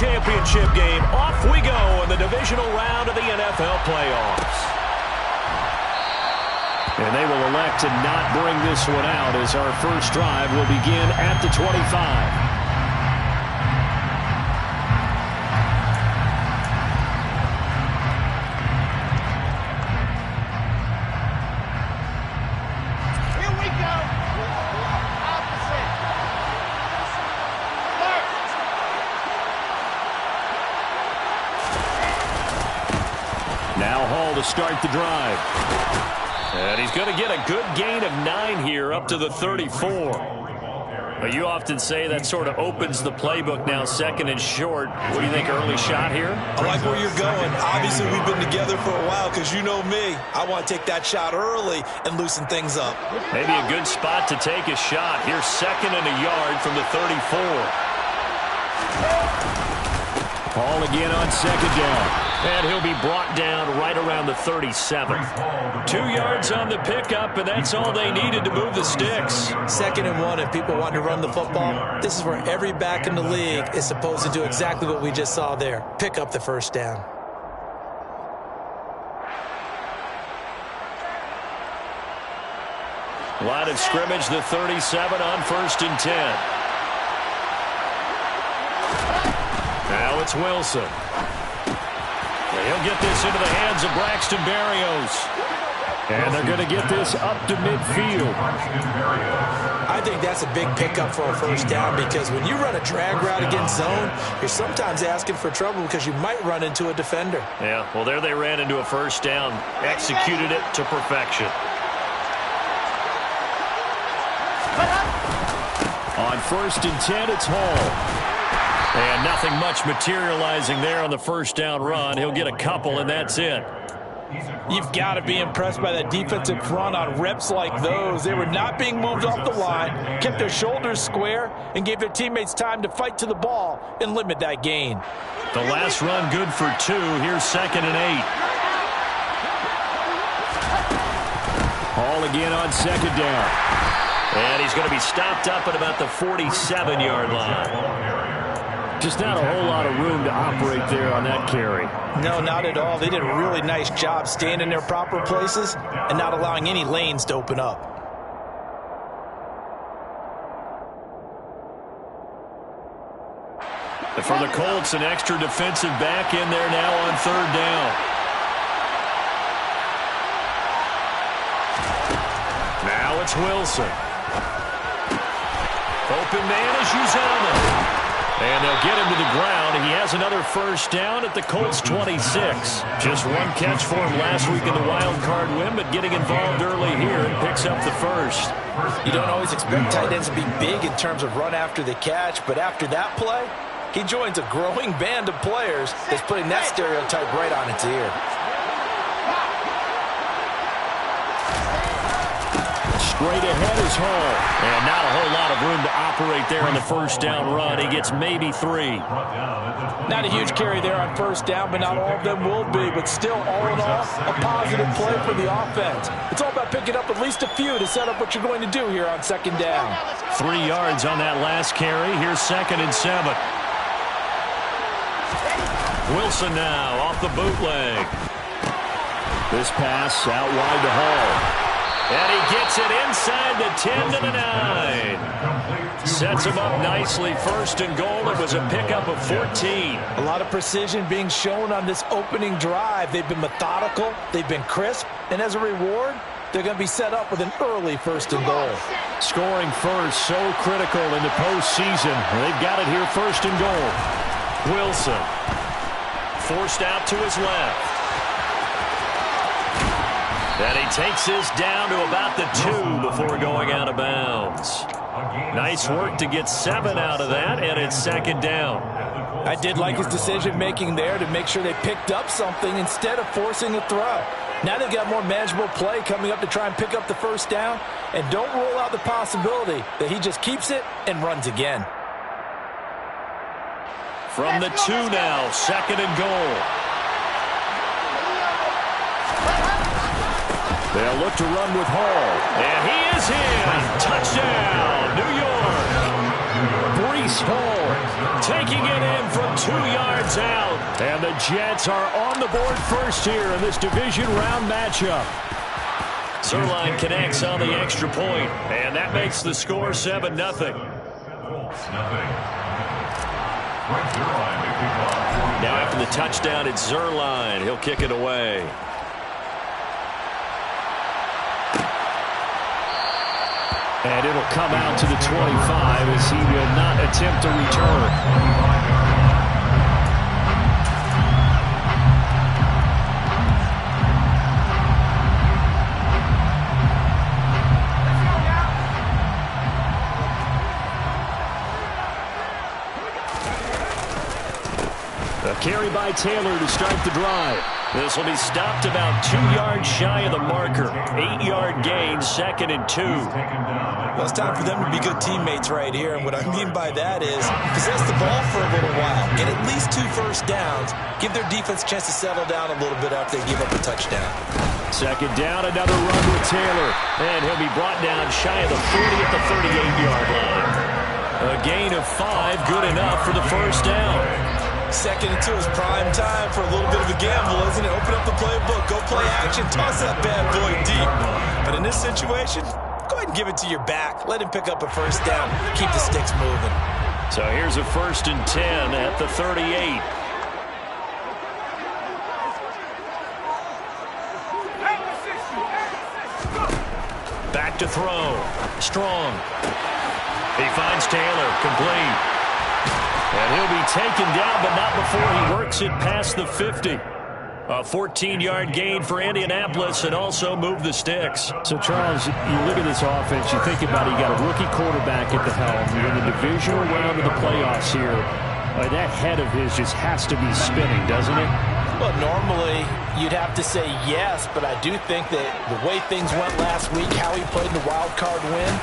championship game. Off we go in the divisional round of the NFL playoffs. And they will elect to not bring this one out as our first drive will begin at the 25. Now Hall to start the drive. And he's going to get a good gain of 9 here up to the 34. But you often say that sort of opens the playbook now, second and short. What do you think, early shot here? I like where you're going. Obviously, we've been together for a while because you know me. I want to take that shot early and loosen things up. Maybe a good spot to take a shot. Here's second and a yard from the 34. Hall again on second down. And he'll be brought down right around the 37. 2 yards on the pickup, and that's all they needed to move the sticks. 2nd and 1, and people want to run the football. This is where every back in the league is supposed to do exactly what we just saw there. Pick up the first down. Line of scrimmage, the 37 on 1st and 10. Now it's Wilson. He'll get this into the hands of Braxton Berrios. And they're going to get this up to midfield. I think that's a big pickup for a first down because when you run a drag route against zone, you're sometimes asking for trouble because you might run into a defender. Yeah, well, there they ran into a first down, executed it to perfection. On 1st and 10, it's Hall. And nothing much materializing there on the first down run. He'll get a couple, and that's it. You've got to be impressed by that defensive front on reps like those. They were not being moved off the line, kept their shoulders square, and gave their teammates time to fight to the ball and limit that gain. The last run good for 2. Here's 2nd and 8. Hall again on 2nd down. And he's going to be stopped up at about the 47-yard line. Just not a whole lot of room to operate there on that carry. No, not at all. They did a really nice job staying in their proper places and not allowing any lanes to open up. And for the Colts, an extra defensive back in there now on 3rd down. Now it's Wilson. Open man is Uzama. And they'll get him to the ground. He has another first down at the Colts 26. Just one catch for him last week in the wild card win, but getting involved early here and picks up the first. You don't always expect tight ends to be big in terms of run after the catch, but after that play, he joins a growing band of players that's putting that stereotype right on its ear. Straight ahead is Hall. And not a whole lot of room to operate there on the first down run. He gets maybe 3. Not a huge carry there on first down, but not all of them will be. But still, all in all, a positive play for the offense. It's all about picking up at least a few to set up what you're going to do here on 2nd down. 3 yards on that last carry. Here's 2nd and 7. Wilson now off the bootleg. This pass out wide to Hall. And he gets it inside the 10 to the 9. Sets him up nicely. 1st and goal. It was a pickup of 14. A lot of precision being shown on this opening drive. They've been methodical. They've been crisp. And as a reward, they're going to be set up with an early 1st and goal. Scoring first, so critical in the postseason. They've got it here, 1st and goal. Wilson forced out to his left. And he takes this down to about the 2 before going out of bounds. Nice work to get 7 out of that, and it's 2nd down. I did like his decision-making there to make sure they picked up something instead of forcing a throw. Now they've got more manageable play coming up to try and pick up the first down, and don't rule out the possibility that he just keeps it and runs again. From the 2 now, 2nd and goal. They'll look to run with Hall. And he is in. Touchdown, New York. Breece Hall taking it in from 2 yards out. And the Jets are on the board first here in this division round matchup. Zerline connects on the extra point, and that makes the score 7-0. Now after the touchdown, it's Zerline. He'll kick it away. And it'll come out to the 25 as he will not attempt to return. A carry by Taylor to start the drive. This will be stopped about 2 yards shy of the marker. 8-yard gain, 2nd and 2. Well, it's time for them to be good teammates right here. And what I mean by that is possess the ball for a little while. Get at least 2 first downs. Give their defense a chance to settle down a little bit after they give up a touchdown. 2nd down, another run with Taylor. And he'll be brought down shy of the 40 at the 38-yard line. A gain of 5, good enough for the first down. 2nd and 2 is prime time for a little bit of a gamble, isn't it? Open up the playbook, go play action, toss that bad boy deep. But in this situation, go ahead and give it to your back. Let him pick up a first down. Keep the sticks moving. So here's a 1st and 10 at the 38. Back to throw. Strong. He finds Taylor. Complete. And he'll be taken down, but not before he works it past the 50. A 14-yard gain for Indianapolis and also move the sticks. So, Charles, you look at this offense, you think about it, you got a rookie quarterback at the helm. You're in the divisional round of the playoffs here. That head of his just has to be spinning, doesn't it? Well, normally you'd have to say yes, but I do think that the way things went last week, how he played in the wild card win,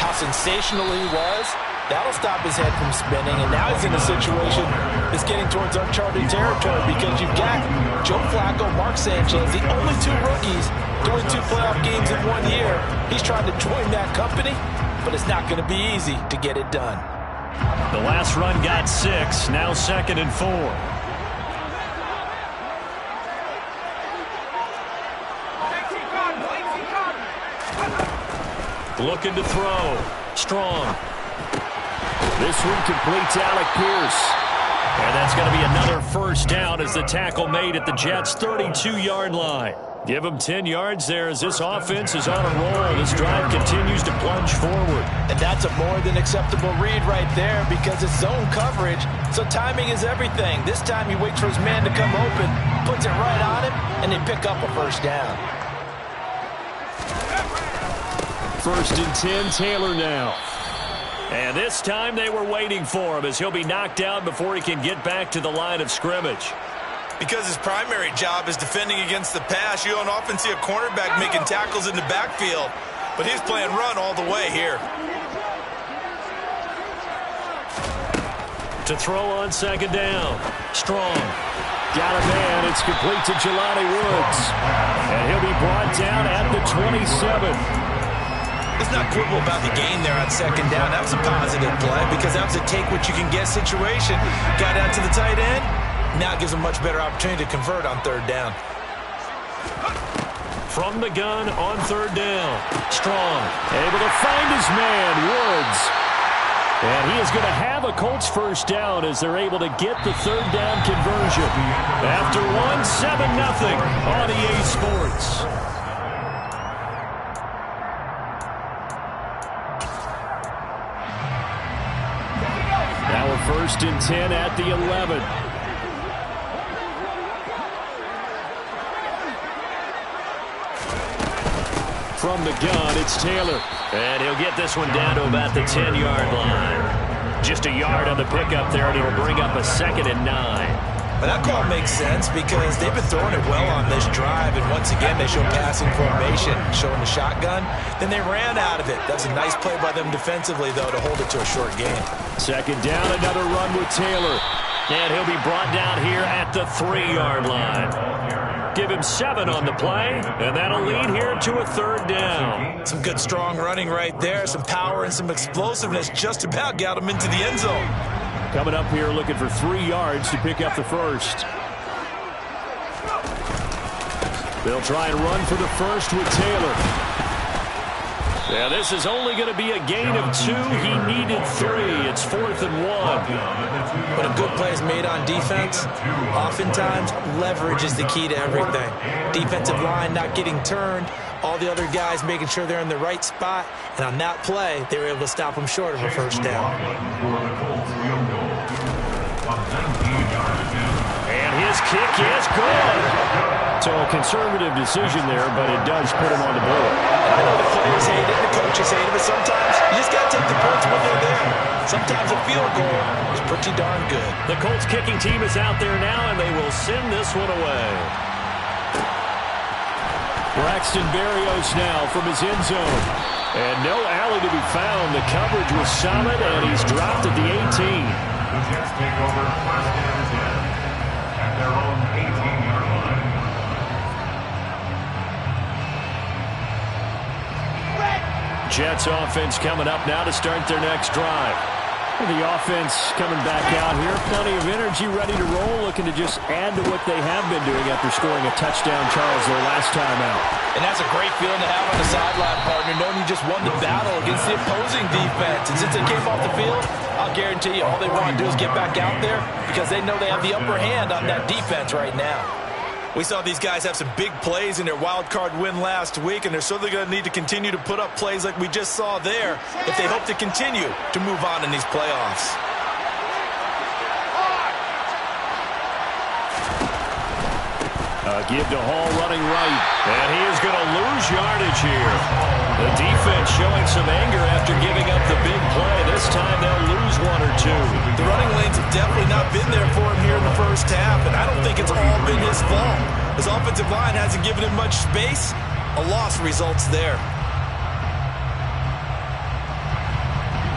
how sensational he was, that'll stop his head from spinning, and now he's in a situation that's getting towards uncharted territory because you've got Joe Flacco, Mark Sanchez, the only 2 rookies going 2 playoff games in 1 year. He's trying to join that company, but it's not going to be easy to get it done. The last run got 6, now 2nd and 4. Looking to throw. Strong. This one completes Alec Pierce. And that's going to be another first down as the tackle made at the Jets' 32-yard line. Give them 10 yards there as this offense is on a roll. This drive continues to plunge forward. And that's a more than acceptable read right there because it's zone coverage, so timing is everything. This time he waits for his man to come open, puts it right on him, and they pick up a first down. 1st and 10, Taylor now. And this time they were waiting for him as he'll be knocked out before he can get back to the line of scrimmage. Because his primary job is defending against the pass, you don't often see a cornerback making tackles in the backfield. But he's playing run all the way here. To throw on 2nd down. Strong. Got a man. It's complete to Jelani Woods. And he'll be brought down at the 27. Let's not quibble about the gain there on 2nd down. That was a positive play because that was a take-what-you-can-get situation. Got out to the tight end. Now it gives him a much better opportunity to convert on 3rd down. From the gun on 3rd down. Strong. Able to find his man, Woods. And he is going to have a Colts first down as they're able to get the 3rd down conversion. After 7-0 on EA Sports. Now a 1st and 10 at the 11. From the gun, it's Taylor. And he'll get this one down to about the 10-yard line. Just a yard on the pickup there, and he'll bring up a 2nd and 9. But that call makes sense because they've been throwing it well on this drive, and once again they show passing formation, showing the shotgun. Then they ran out of it. That's a nice play by them defensively, though, to hold it to a short game. 2nd down, another run with Taylor. And he'll be brought down here at the 3-yard line. give him 7 on the play, and that'll lead here to a 3rd down. Some good, strong running right there. Some power and some explosiveness just about got him into the end zone. Coming up here looking for 3 yards to pick up the first. They'll try and run for the first with Taylor. Yeah, this is only going to be a gain of 2. He needed 3. It's 4th and 1. When a good play is made on defense, oftentimes leverage is the key to everything. Defensive line not getting turned, all the other guys making sure they're in the right spot, and on that play, they were able to stop them short of a first down. And his kick is good. So a conservative decision there, but it does put him on the board. I know the players hate it, the coaches hate it, but sometimes you just got to take the points when they're there. Sometimes a field goal is pretty darn good. The Colts kicking team is out there now, and they will send this one away. Braxton Berrios now from his end zone. And no alley to be found. The coverage was solid, and he's dropped at the 18. The Jets take over 1st and 10 at their own 18-yard line. Jets offense coming up now to start their next drive. The offense coming back out here. Plenty of energy, ready to roll, looking to just add to what they have been doing after scoring a touchdown, Charles, their last time out. And that's a great feeling to have on the sideline, partner, knowing you just won the battle against the opposing defense. And since they came off the field, I'll guarantee you all they want to do is get back out there because they know they have the upper hand on that defense right now. We saw these guys have some big plays in their wild card win last week, and they're certainly going to need to continue to put up plays like we just saw there if they hope to continue to move on in these playoffs. Give to Hall running right, and he is going to lose yardage here. The defense showing some anger after giving up the big play. This time they'll lose 1 or 2. The running lanes have definitely not been there for him here in the first half, and I don't think it's all been his fault. His offensive line hasn't given him much space. A loss results there.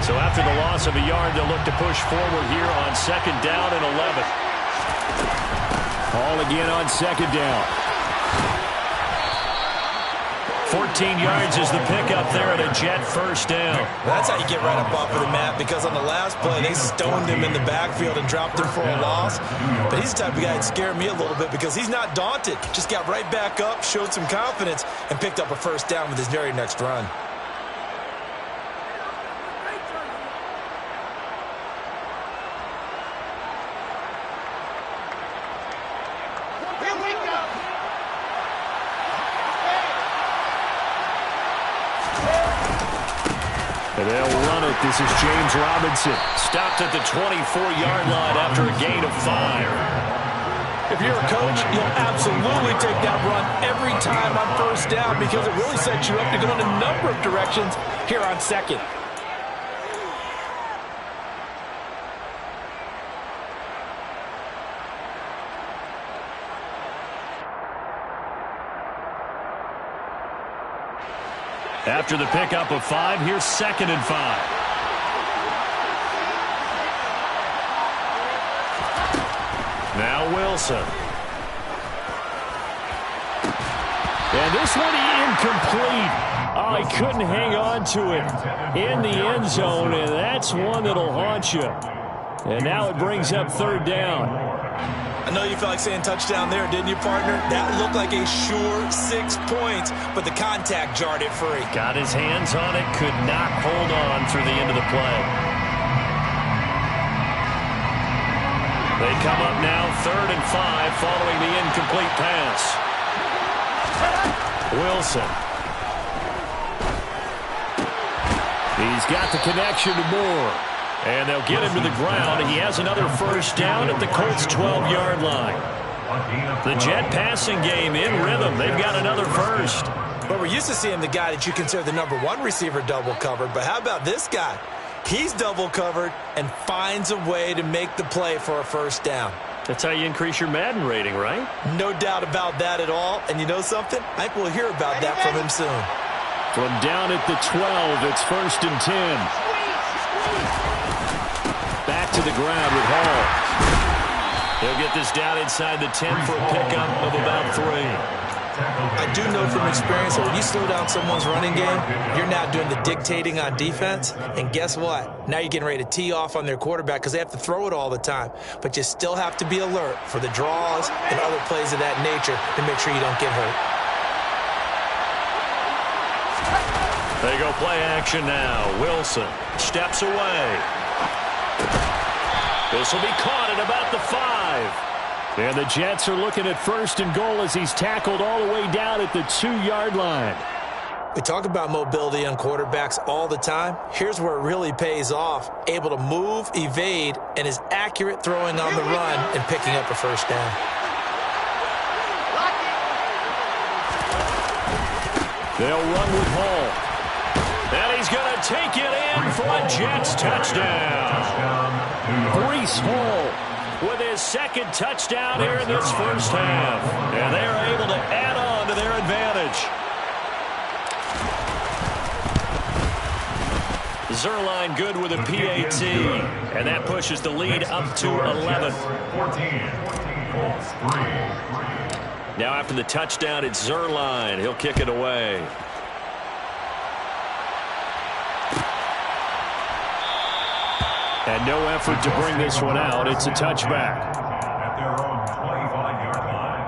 So after the loss of a yard, they'll look to push forward here on 2nd down and 11. Hall again on 2nd down. 14 yards is the pickup there at a Jet first down. That's how you get right up off of the mat, because on the last play, they stoned him in the backfield and dropped him for a loss. But he's the type of guy that scared me a little bit because he's not daunted. Just got right back up, showed some confidence, and picked up a first down with his very next run. They'll run it. This is James Robinson. Stopped at the 24-yard line after a gain of 5. If you're a coach, you'll absolutely take that run every time on first down because it really sets you up to go in a number of directions here on 2nd. After the pickup of 5, here's 2nd and 5. Now Wilson. And this one incomplete. Oh, he couldn't hang on to it in the end zone, and that's one that'll haunt you. And now it brings up 3rd down. I know you felt like saying touchdown there, didn't you, partner? That looked like a sure 6 points, but the contact jarred it free. Got his hands on it, could not hold on through the end of the play. They come up now 3rd and 5 following the incomplete pass. Wilson. He's got the connection to Moore. And they'll get him to the ground. He has another first down at the Colts' 12-yard line. The Jet passing game in rhythm. They've got another first. But we're used to seeing the guy that you consider the #1 receiver double covered. But how about this guy? He's double covered and finds a way to make the play for a first down. That's how you increase your Madden rating, right? No doubt about that at all. And you know something? I think we'll hear about that from him soon. From down at the 12, it's 1st and 10. Back to the ground with Hall. He'll get this down inside the 10 for a pickup of about 3. I do know from experience that when you slow down someone's running game, you're now doing the dictating on defense. And guess what? Now you're getting ready to tee off on their quarterback because they have to throw it all the time. But you still have to be alert for the draws and other plays of that nature to make sure you don't get hurt. They go play action now. Wilson steps away. This will be caught at about the 5. And the Jets are looking at first and goal as he's tackled all the way down at the 2-yard line. We talk about mobility on quarterbacks all the time. Here's where it really pays off. Able to move, evade, and is accurate throwing on the run and picking up a first down. They'll run with Hall. And he's going to take it in for a Jets touchdown. Breece Hall with his second touchdown here in this first half. And they are able to add on to their advantage. Zerline good with a PAT. And that pushes the lead up to 11. Now after the touchdown, it's Zerline. He'll kick it away. And no effort to bring this one out. It's a touchback. At their own 25-yard line.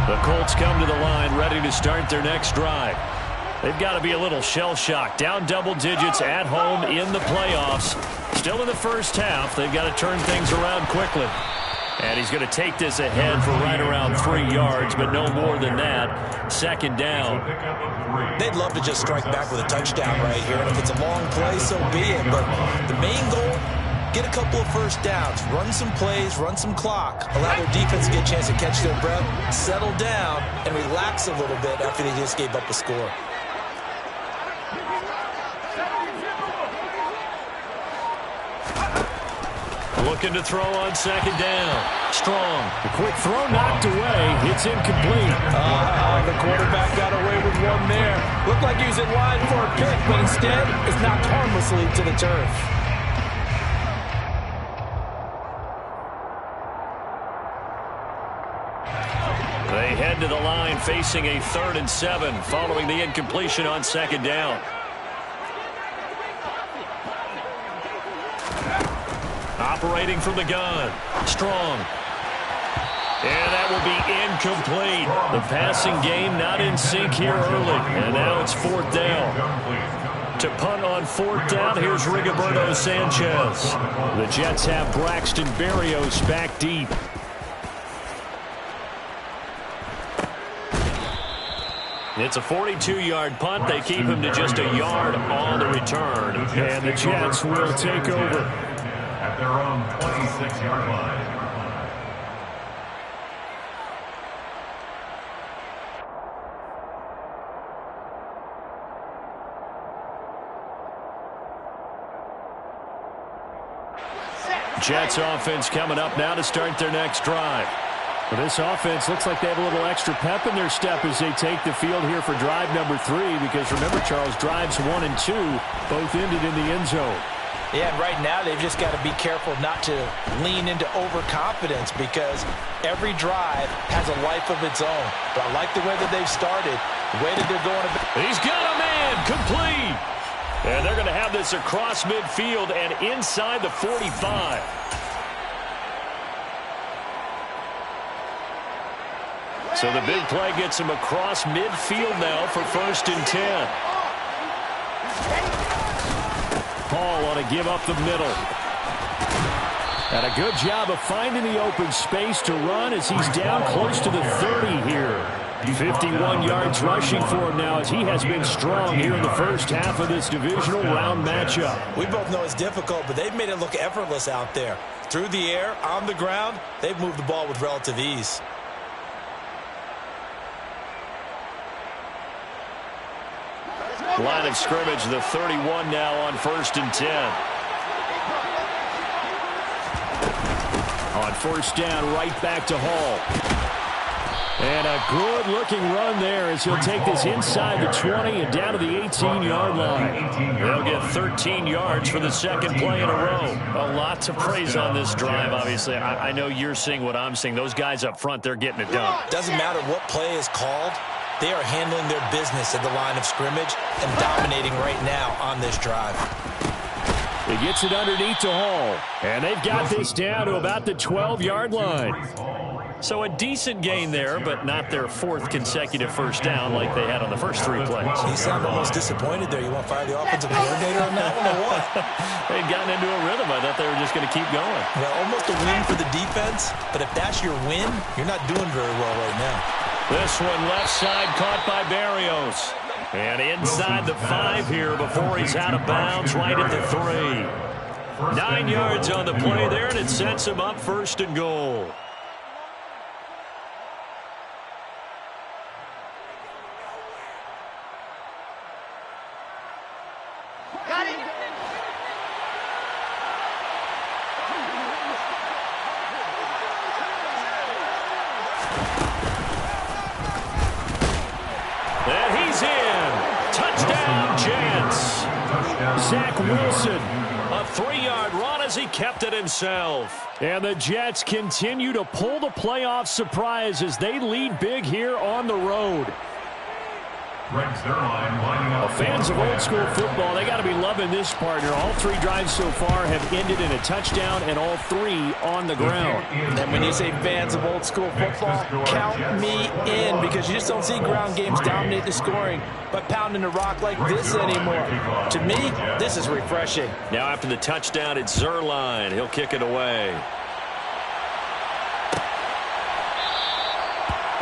The Colts come to the line ready to start their next drive. They've got to be a little shell-shocked. Down double digits at home in the playoffs. Still in the first half. They've got to turn things around quickly. And he's going to take this ahead for right around 3 yards, but no more than that. Second down. They'd love to just strike back with a touchdown right here. And if it's a long play, so be it. But the main goal, get a couple of first downs. Run some plays, run some clock. Allow their defense to get a chance to catch their breath, settle down, and relax a little bit after they just gave up a score. Looking to throw on second down. Strong. The quick throw knocked away. It's incomplete. The quarterback got away with one there. Looked like he was in line for a pick, but instead it's knocked harmlessly to the turf. They head to the line facing a 3rd and 7 following the incompletion on second down. Operating from the gun. Strong. And that will be incomplete. The passing game not in sync here early. And now it's 4th down. To punt on 4th down, here's Rigoberto Sanchez. The Jets have Braxton Berrios back deep. It's a 42-yard punt. They keep him to just a yard on the return. And the Jets will take over. At their own 26-yard line. Jets offense coming up now to start their next drive. Well, this offense looks like they have a little extra pep in their step as they take the field here for drive number 3, because remember, Charles, drives 1 and 2 both ended in the end zone. Yeah, and right now they've just got to be careful not to lean into overconfidence, because every drive has a life of its own. But I like the way that they've started, the way that they're going about. He's got a man, complete. And they're going to have this across midfield and inside the 45. So the big play gets him across midfield now for 1st and 10. Paul on a give up the middle. And a good job of finding the open space to run as he's down close to the 30 here. 51 yards rushing for him now as he has been strong here in the first half of this divisional round matchup. We both know it's difficult, but they've made it look effortless out there. Through the air, on the ground, they've moved the ball with relative ease. Line of scrimmage, the 31 now on 1st and 10. On 1st down, right back to Hall. And a good-looking run there as he'll take this inside the 20 and down to the 18-yard line. They'll get 13 yards for the second play in a row. A lot to praise on this drive, obviously. I know you're seeing what I'm seeing. Those guys up front, they're getting it done. Doesn't matter what play is called. They are handling their business at the line of scrimmage and dominating right now on this drive. He gets it underneath to Hall. And they've got this down to about the 12-yard line. So a decent gain there, but not their fourth consecutive first down like they had on the first three plays. You sound almost disappointed there. You want to fire the offensive coordinator on that one or what? They'd gotten into a rhythm. I thought they were just going to keep going. Well, almost a win for the defense, but if that's your win, you're not doing very well right now. This one left side caught by Berrios. And inside the 5 here before he's out of bounds right at the 3. 9 yards on the play there, and it sets him up first and goal. Zach Wilson. A 3-yard run as he kept it himself. And the Jets continue to pull the playoff surprise as they lead big here on the road. Fans of old school football, they got to be loving this partner. All 3 drives so far have ended in a touchdown and all 3 on the ground. And when you say fans of old school football, count me in, because you just don't see ground games dominate the scoring by pounding the rock like this anymore. To me, this is refreshing. Now after the touchdown, it's Zuerlein. He'll kick it away.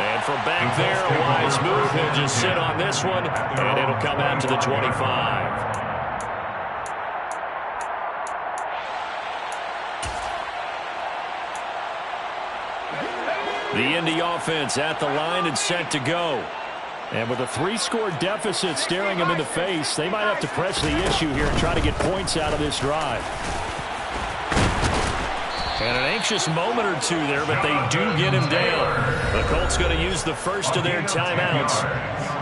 And from back there, a wise move. He'll just sit on this one, and it'll come out to the 25. The Indy offense at the line and set to go. And with a 3-score deficit staring them in the face, they might have to press the issue here and try to get points out of this drive. And an anxious moment or two there, but they do get him down. The Colts going to use the first of their timeouts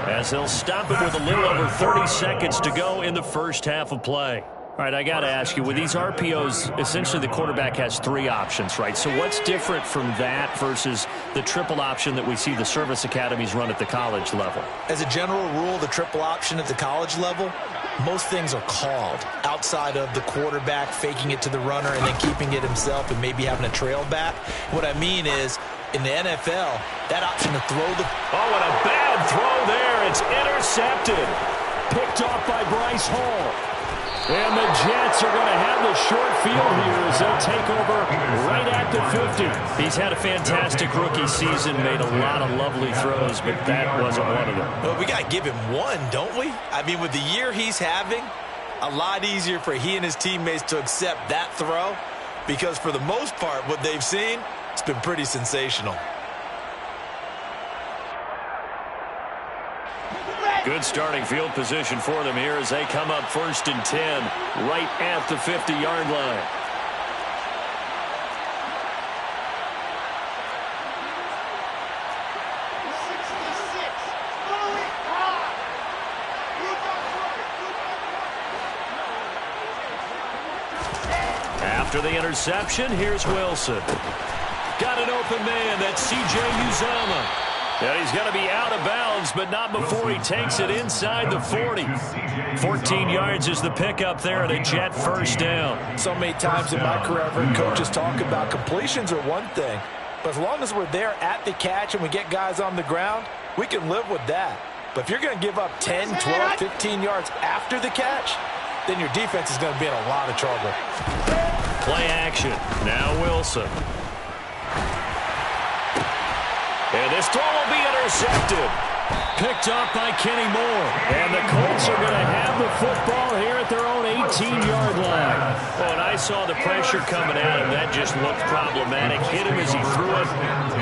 as they'll stop it with a little over 30 seconds to go in the first half of play. All right, I got to ask you, with these RPOs, essentially the quarterback has 3 options, right? So what's different from that versus the triple option that we see the service academies run at the college level? As a general rule, the triple option at the college level, most things are called outside of the quarterback faking it to the runner and then keeping it himself and maybe having a trail back. What I mean is, in the NFL, that option to throw the... Oh, and a bad throw there. It's intercepted. Picked off by Bryce Hall. And the Jets are going to have the short field here as they'll take over right at the 50. He's had a fantastic rookie season, made a lot of lovely throws, but that wasn't one of them. Well, we got to give him one, don't we? I mean, with the year he's having, a lot easier for he and his teammates to accept that throw, because for the most part, what they've seen, it's been pretty sensational. Good starting field position for them here as they come up 1st and 10 right at the 50-yard line. After the interception, here's Wilson. Got an open man. That's C.J. Uzomah. And he's going to be out of bounds, but not before he takes it inside the 40. 14 yards is the pickup there and a Jet first down. So many times in my career, I've heard coaches talk about completions are one thing, but as long as we're there at the catch and we get guys on the ground, we can live with that. But if you're going to give up 10, 12, 15 yards after the catch, then your defense is going to be in a lot of trouble. Play action. Now Wilson. And this throw will be intercepted. Picked up by Kenny Moore. And the Colts are going to have the football here at their own 18-yard line. Oh, and I saw the pressure coming at him. That just looked problematic. Hit him as he threw it,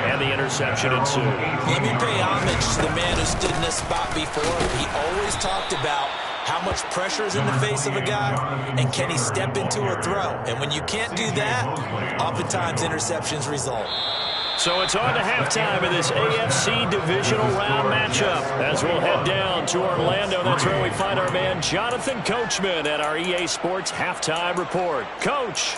and the interception ensued. Let me pay homage to the man who stood in this spot before. He always talked about how much pressure is in the face of a guy, and can he step into a throw? And when you can't do that, oftentimes interceptions result. So it's on to halftime in this AFC Divisional Round matchup. As we'll head down to Orlando, that's where we find our man Jonathan Coachman at our EA Sports Halftime Report. Coach.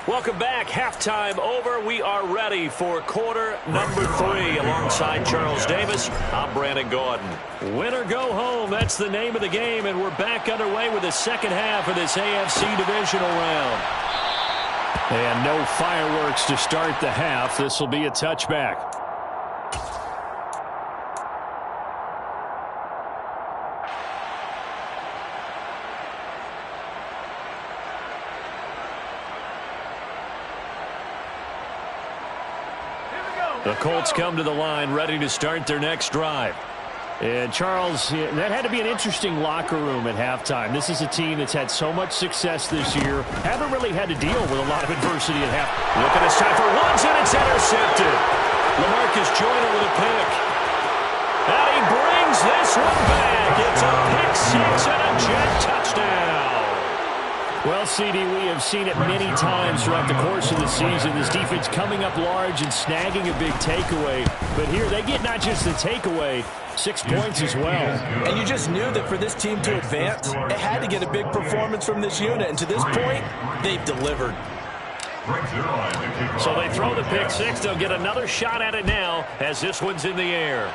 Welcome back. Halftime over. We are ready for quarter number 3. Alongside Charles Davis, I'm Brandon Gordon. Win or go home, that's the name of the game, and we're back underway with the second half of this AFC Divisional Round. And no fireworks to start the half. This will be a touchback. The Colts come to the line ready to start their next drive. And Charles, that had to be an interesting locker room at halftime. This is a team that's had so much success this year. Haven't really had to deal with a lot of adversity at half. Look at this time for Woods, and it's intercepted. LaMarcus Joyner with a pick. And he brings this one back. It's a pick 6 and a Jet touchdown. Well, CD, we have seen it many times throughout the course of the season. This defense coming up large and snagging a big takeaway. But here they get not just the takeaway, 6 points as well. And you just knew that for this team to advance, it had to get a big performance from this unit. And to this point, they've delivered. So they throw the pick 6. They'll get another shot at it now as this one's in the air.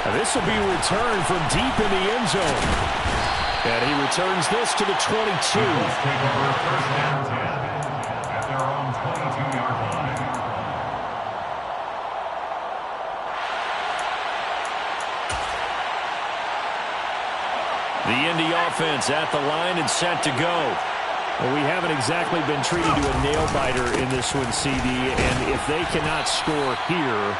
And this will be returned from deep in the end zone. And he returns this to the 22. Take over first down 10 at their own 22-yard line. The Indy offense at the line and set to go. Well, we haven't exactly been treated to a nail-biter in this one, CD. And if they cannot score here,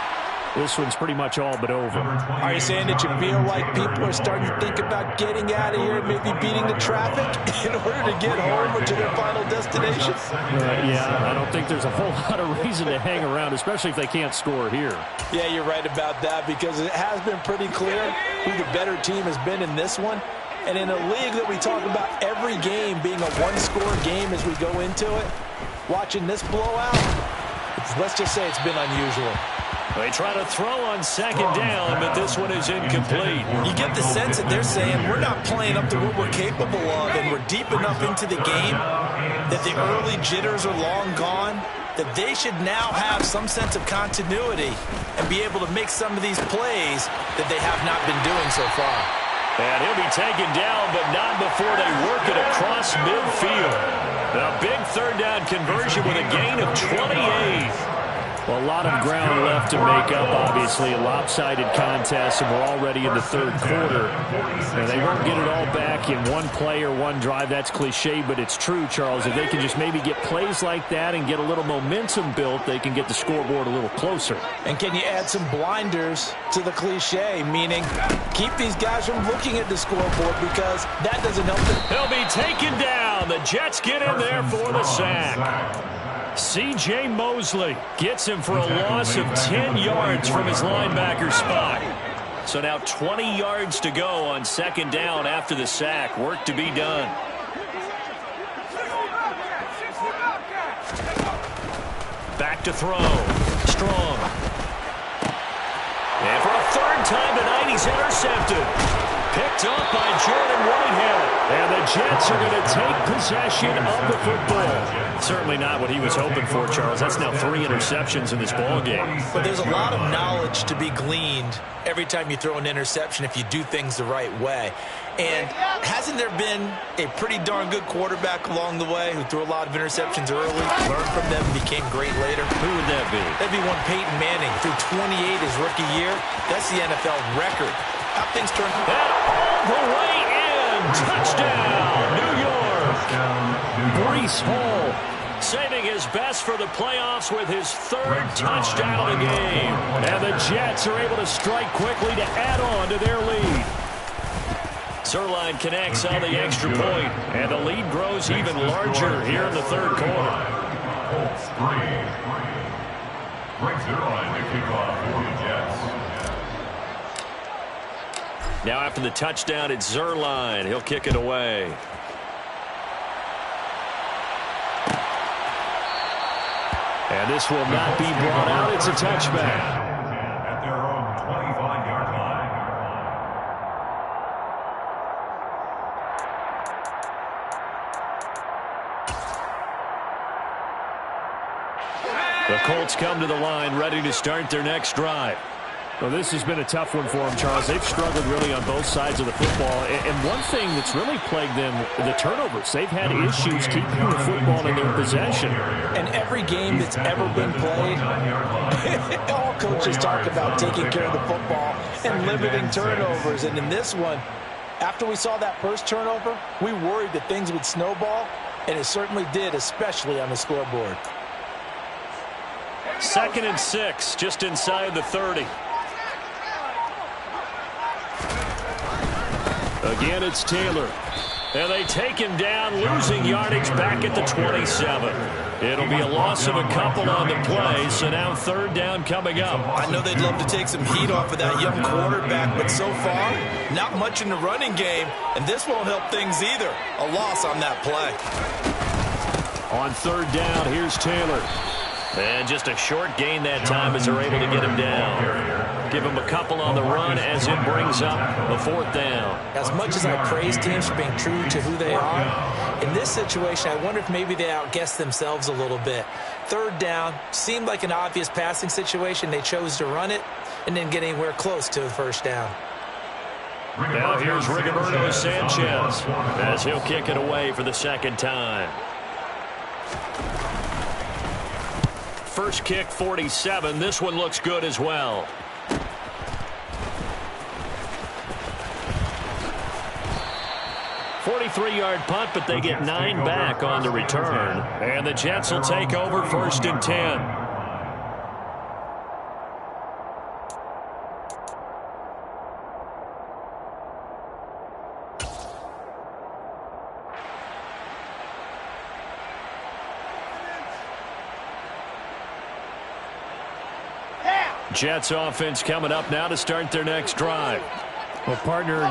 this one's pretty much all but over. Are you saying that you feel like people are starting to think about getting out of here and maybe beating the traffic in order to get home or to their final destination? Yeah, I don't think there's a whole lot of reason to hang around, especially if they can't score here. Yeah, you're right about that because it has been pretty clear who the better team has been in this one. And in a league that we talk about every game being a one-score game as we go into it, watching this blowout, let's just say it's been unusual. They try to throw on second down, but this one is incomplete. You get the sense that they're saying we're not playing up to what we're capable of, and we're deep enough into the game that the early jitters are long gone, that they should now have some sense of continuity and be able to make some of these plays that they have not been doing so far. And he'll be taken down, but not before they work it across midfield. A big third down conversion with a gain of 28. Well, a lot of ground left to make up, obviously. A lopsided contest, and we're already in the third quarter. And they won't get it all back in one play or one drive. That's cliche, but it's true, Charles. If they can just maybe get plays like that and get a little momentum built, they can get the scoreboard a little closer. And can you add some blinders to the cliche, meaning keep these guys from looking at the scoreboard because that doesn't help them. He'll be taken down. The Jets get in there for the sack. C.J. Mosley gets him for a loss of 10 yards from his linebacker spot. So now 20 yards to go on second down after the sack. Work to be done. Back to throw. Strong. And for a third time tonight, he's intercepted. Picked up by Jordan Whitehead. And the Jets are going to take possession of the football. Certainly not what he was hoping for, Charles. That's now 3 interceptions in this ball game. But there's a lot of knowledge to be gleaned every time you throw an interception if you do things the right way. And hasn't there been a pretty darn good quarterback along the way who threw a lot of interceptions early, learned from them, and became great later? Who would that be? That'd be one Peyton Manning. Threw 28 his rookie year. That's the NFL record. How things turn all the way in. Touchdown, New York. Breece Hall saving his best for the playoffs with his third touchdown of the game. And the Jets are able to strike quickly to add on to their lead. Zerline connects on the extra point, and the lead grows even larger here in the third quarter. Colts 3. Greg Zerline to kick off for the Jets. Now after the touchdown, it's Zerline. He'll kick it away. And this will not be brought out. It's a touchback. At their own 25-yard line. The Colts come to the line, ready to start their next drive. Well, this has been a tough one for them, Charles. They've struggled really on both sides of the football. And one thing that's really plagued them, the turnovers. They've had issues keeping the football in their possession. And every game that's ever been played, all coaches talk about taking care of the football and limiting turnovers. And in this one, after we saw that first turnover, we worried that things would snowball, and it certainly did, especially on the scoreboard. 2nd and 6, just inside the 30. Again, it's Taylor. And they take him down, losing yardage back at the 27. It'll be a loss of a couple on the play, so now 3rd down coming up. I know they'd love to take some heat off of that young quarterback, but so far, not much in the running game, and this won't help things either. A loss on that play. On 3rd down, here's Taylor. And just a short gain that time as they're able to get him down. Give him a couple on the run as it brings up a 4th down. As much as I praise teams for being true to who they are, in this situation, I wonder if maybe they outguessed themselves a little bit. 3rd down seemed like an obvious passing situation. They chose to run it and didn't get anywhere close to the 1st down. Now here's Rigoberto Sanchez as he'll kick it away for the 2nd time. First kick, 47. This one looks good as well. $43-yard punt, but they get 9 back on the return. And the Jets will take over 1st and 10. Jets offense coming up now to start their next drive. Well, partner,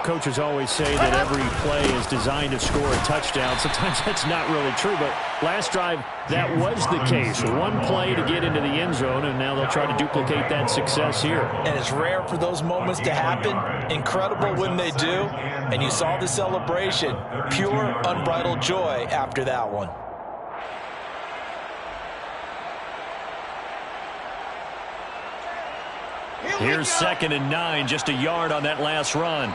coaches always say that every play is designed to score a touchdown. Sometimes that's not really true, but last drive, that was the case. One play to get into the end zone, and now they'll try to duplicate that success here. And it's rare for those moments to happen. Incredible when they do. And you saw the celebration. Pure, unbridled joy after that one. Here's 2nd and 9, just a yard on that last run.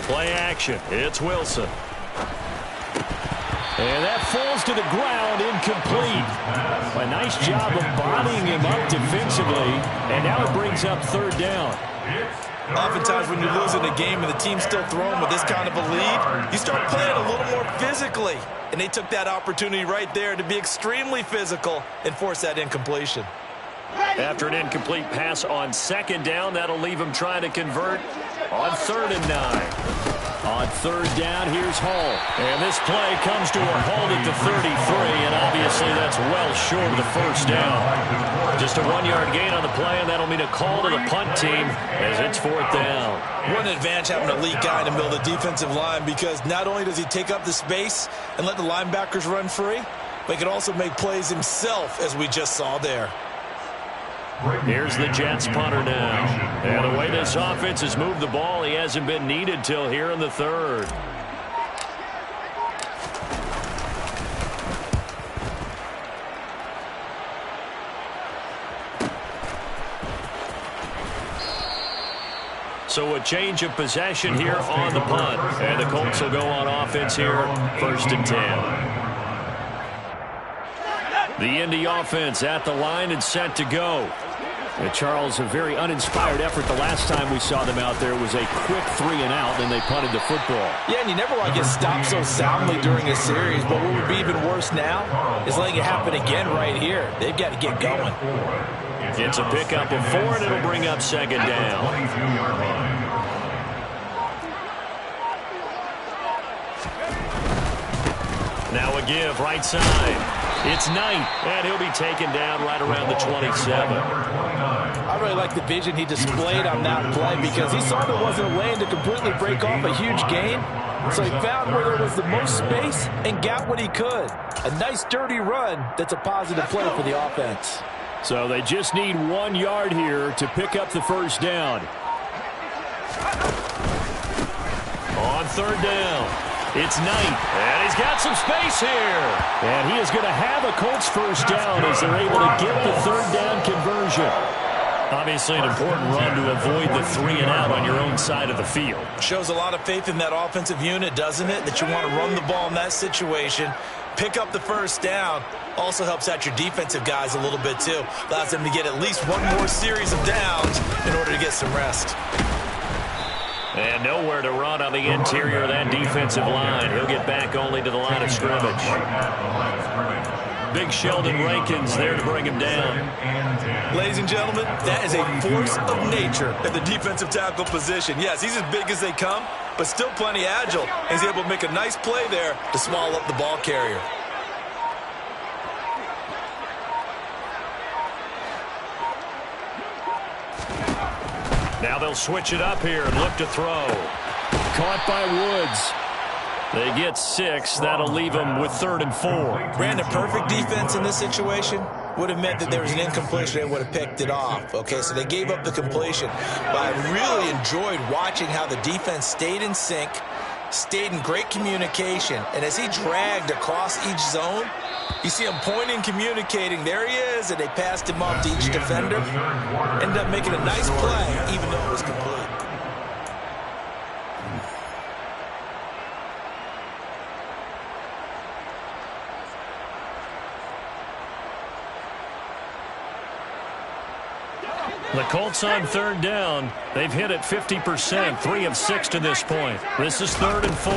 Play action. It's Wilson. And that falls to the ground, incomplete. A nice job of bodying him up defensively. And now it brings up 3rd down. Oftentimes when you're losing a game and the team's still throwing with this kind of a lead, you start playing a little more physically. And they took that opportunity right there to be extremely physical and force that incompletion. After an incomplete pass on 2nd down, that'll leave him trying to convert on 3rd and 9. On 3rd down, here's Hall. And this play comes to a halt at the 33, and obviously that's well short of the 1st down. Just a 1-yard gain on the play, and that'll mean a call to the punt team as it's 4th down. What an advantage having an elite guy in the middle of the defensive line, because not only does he take up the space and let the linebackers run free, but he can also make plays himself, as we just saw there. Here's the Jets punter now. And the way this offense has moved the ball, he hasn't been needed till here in the 3rd. So a change of possession here on the punt. And the Colts will go on offense here, 1st and 10. The Indy offense at the line and set to go. And Charles, a very uninspired effort the last time we saw them out there. It was a quick 3-and-out, and they punted the football. Yeah, and you never want to get stopped so soundly during a series, but what would be even worse now is letting it happen again right here. They've got to get going. It's a pickup of 4, and it'll bring up 2nd down. Now a give, right side. It's Knight, and he'll be taken down right around the 27. I really like the vision he displayed on that play because he saw there wasn't a lane to completely break off a huge gain. So he found where there was the most space and got what he could. A nice, dirty run that's a positive play for the offense. So they just need 1 yard here to pick up the first down. On third down, it's Knight, and he's got some space here. And he is going to have a Colts first down as they're able to get the third down conversion. Obviously an important run to avoid the 3 and out on your own side of the field. Shows a lot of faith in that offensive unit, doesn't it? That you want to run the ball in that situation, pick up the first down. Also helps out your defensive guys a little bit, too. Allows them to get at least one more series of downs in order to get some rest. And nowhere to run on the interior of that defensive line. He'll get back only to the line of scrimmage. Big Sheldon Rankins there to bring him down. Ladies and gentlemen, that is a force of nature at the defensive tackle position. Yes, he's as big as they come, but still plenty agile. He's able to make a nice play there to swallow up the ball carrier. Now they'll switch it up here and look to throw. Caught by Woods. They get 6. That'll leave them with 3rd and 4. Brandon, perfect defense in this situation would have meant that there was an incompletion. They would have picked it off. Okay, so they gave up the completion. But I really enjoyed watching how the defense stayed in sync, stayed in great communication. And as he dragged across each zone, you see him pointing, communicating. There he is, and they passed him off to each defender. Ended up making a nice play, even though it was complete. The Colts on third down. They've hit it 50%, 3 of 6 to this point. This is 3rd and 4.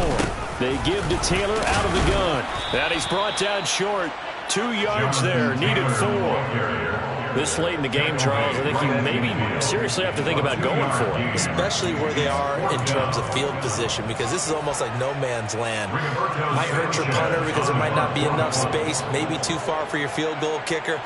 They give to Taylor out of the gun. And he's brought down short. 2 yards there, needed 4. This late in the game, Charles, I think you maybe seriously have to think about going for it. Especially where they are in terms of field position, because this is almost like no man's land. Might hurt your punter because there might not be enough space, maybe too far for your field goal kicker.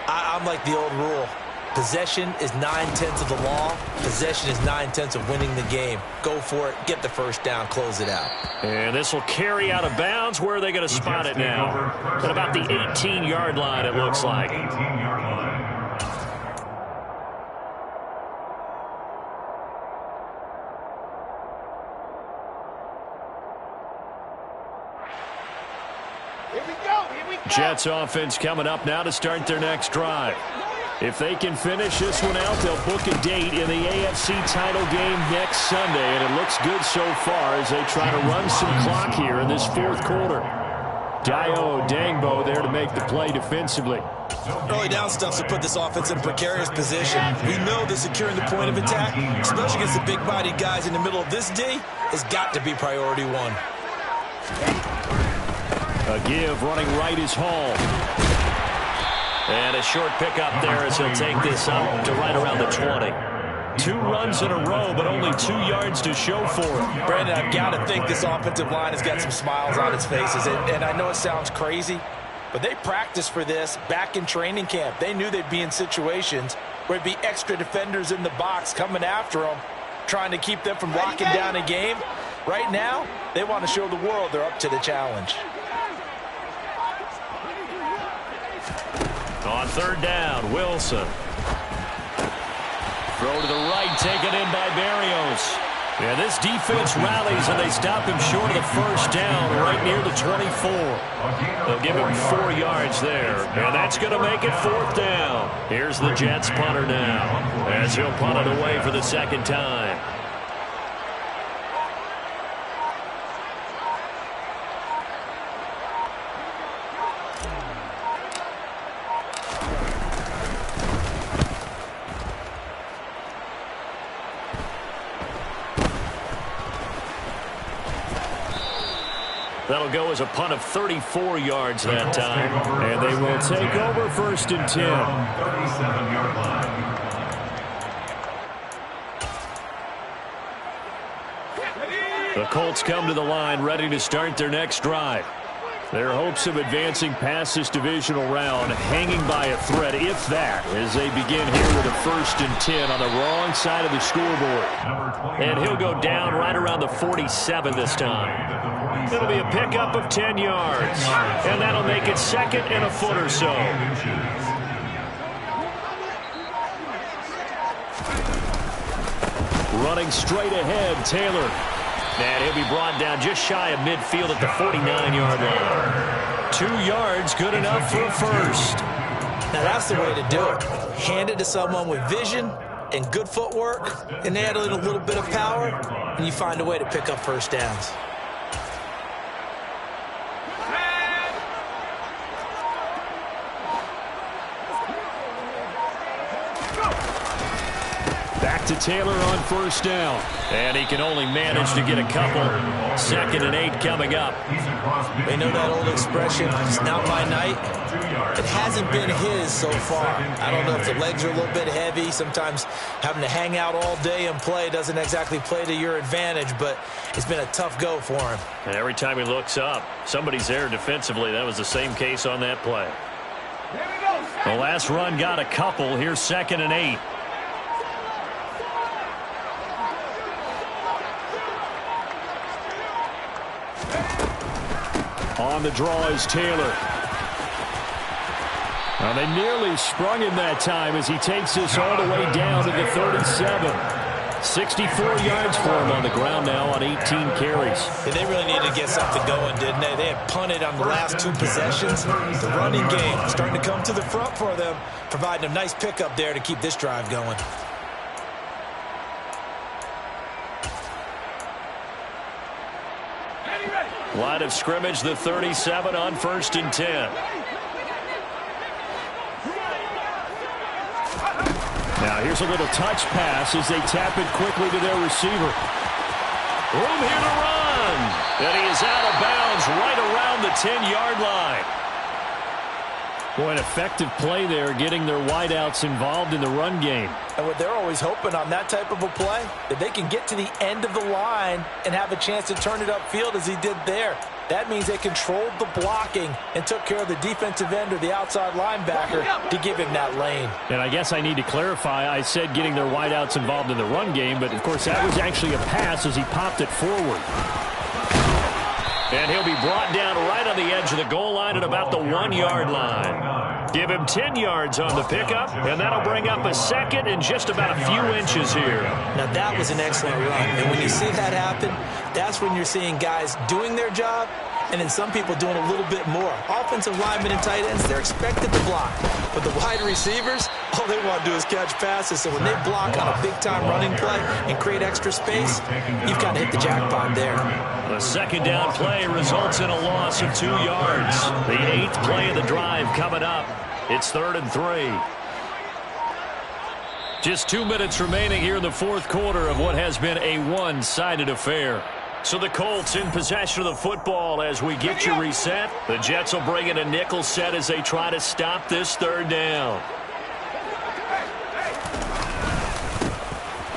I'm like the old rule. Possession is 9/10 of the law. Possession is 9/10 of winning the game. Go for it. Get the first down. Close it out. And this will carry out of bounds. Where are they going to spot it now? At about the 18-yard line, it looks like. 18-yard line. Jets offense coming up now to start their next drive. If they can finish this one out, they'll book a date in the AFC title game next Sunday, and it looks good so far as they try to run some clock here in this 4th quarter. Dio Dangbo there to make the play defensively. Early down stuff to put this offense in a precarious position. We know that securing the point of attack, especially against the big-bodied guys in the middle of this D, has got to be priority 1. A give running right is Hall. And a short pickup there as he'll take this up to right around the 20. 2 runs in a row, but only 2 yards to show for it. Brandon, I've got to think this offensive line has got some smiles on its faces. And I know it sounds crazy, but they practiced for this back in training camp. They knew they'd be in situations where there'd be extra defenders in the box coming after them, trying to keep them from locking down a game. Right now, they want to show the world they're up to the challenge. On third down, Wilson. Throw to the right, taken in by Barrios. And this defense rallies, and they stop him short of the first down right near the 24. They'll give him 4 yards there, and that's going to make it 4th down. Here's the Jets punter now, as he'll punt it away for the 2nd time. That'll go as a punt of 34 yards that time. And they will take over 1st and 10. 37-yard line. The Colts come to the line ready to start their next drive. Their hopes of advancing past this divisional round hanging by a thread, if that, as they begin here with a 1st and 10 on the wrong side of the scoreboard. And he'll go down right around the 47 this time. It'll be a pickup of 10 yards. And that'll make it 2nd and a foot or so. Running straight ahead, Taylor. And he'll be brought down just shy of midfield at the 49-yard line. 2 yards, good enough for a 1st. Now that's the way to do it. Hand it to someone with vision and good footwork, and add in a little bit of power, and you find a way to pick up 1st downs. Back to Taylor on 1st down. And he can only manage to get a couple. 2nd and 8 coming up. We know that old expression, it's not my night. It hasn't been his so far. I don't know if the legs are a little bit heavy. Sometimes having to hang out all day and play doesn't exactly play to your advantage, but it's been a tough go for him. And every time he looks up, somebody's there defensively. That was the same case on that play. The last run got a couple. Here's 2nd and 8. On the draw is Taylor. Well, they nearly sprung him that time as he takes this all the way down to the 37. 64 yards for him on the ground now on 18 carries. And they really needed to get something going, didn't they? They had punted on the last 2 possessions. The running game starting to come to the front for them, providing a nice pickup there to keep this drive going. Line of scrimmage, the 37 on 1st and 10. Now here's a little touch pass as they tap it quickly to their receiver. Room here to run. And he is out of bounds right around the 10-yard line. Boy, an effective play there, getting their wideouts involved in the run game. And what they're always hoping on that type of a play, that they can get to the end of the line and have a chance to turn it upfield as he did there. That means they controlled the blocking and took care of the defensive end or the outside linebacker to give him that lane. And I guess I need to clarify, I said getting their wideouts involved in the run game, but of course that was actually a pass as he popped it forward. And he'll be brought down right on the edge of the goal line at about the 1-yard line. Give him 10 yards on the pickup, and that'll bring up a 2nd and just about a few inches here. Now that was an excellent run, and when you see that happen, that's when you're seeing guys doing their job, and then some people doing a little bit more. Offensive linemen and tight ends, they're expected to block. But the wide receivers, all they want to do is catch passes. So when they block on a big-time running play and create extra space, you've got to hit the jackpot there. The 2nd down play results in a loss of 2 yards. The 8th play of the drive coming up. It's 3rd and 3. Just 2 minutes remaining here in the 4th quarter of what has been a one-sided affair. So the Colts in possession of the football as we get you reset. The Jets will bring in a nickel set as they try to stop this 3rd down.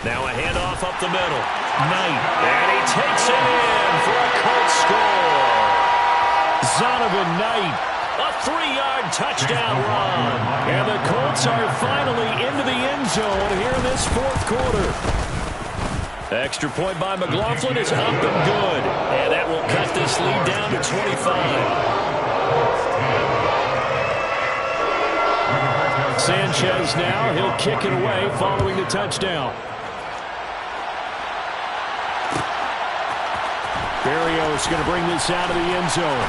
Now a handoff up the middle. Knight. And he takes it in for a Colts score. Zonovan Knight. A 3-yard touchdown run. And the Colts are finally into the end zone here in this 4th quarter. Extra point by McLaughlin is up and good. And that will cut this lead down to 25. Sanchez now, he'll kick it away following the touchdown. Berrios going to bring this out of the end zone.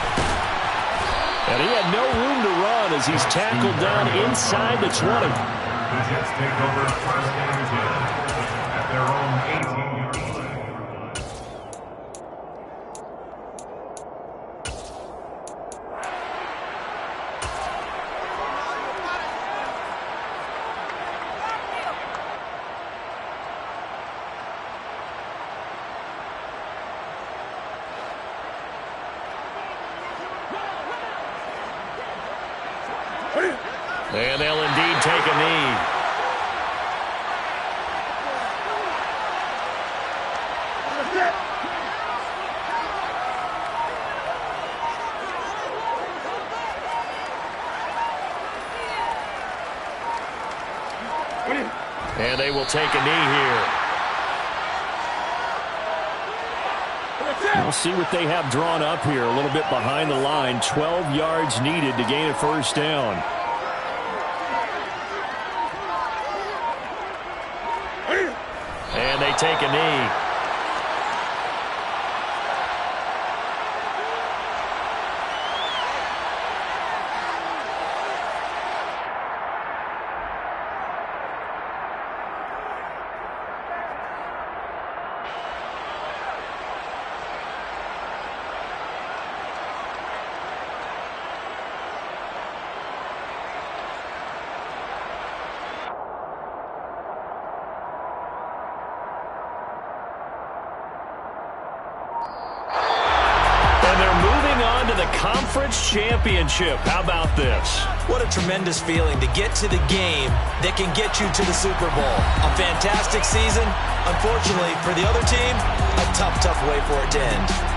And he had no room to run as he's tackled down inside the 20. The Jets take over 1st and 10 at their own 18. And they'll indeed take a knee. And they will take a knee here. We'll see what they have drawn up here. A little bit behind the line. 12 yards needed to gain a first down. And they take a knee. Conference championship. How about this? What a tremendous feeling to get to the game that can get you to the Super Bowl. A fantastic season. Unfortunately, for the other team, a tough way for it to end.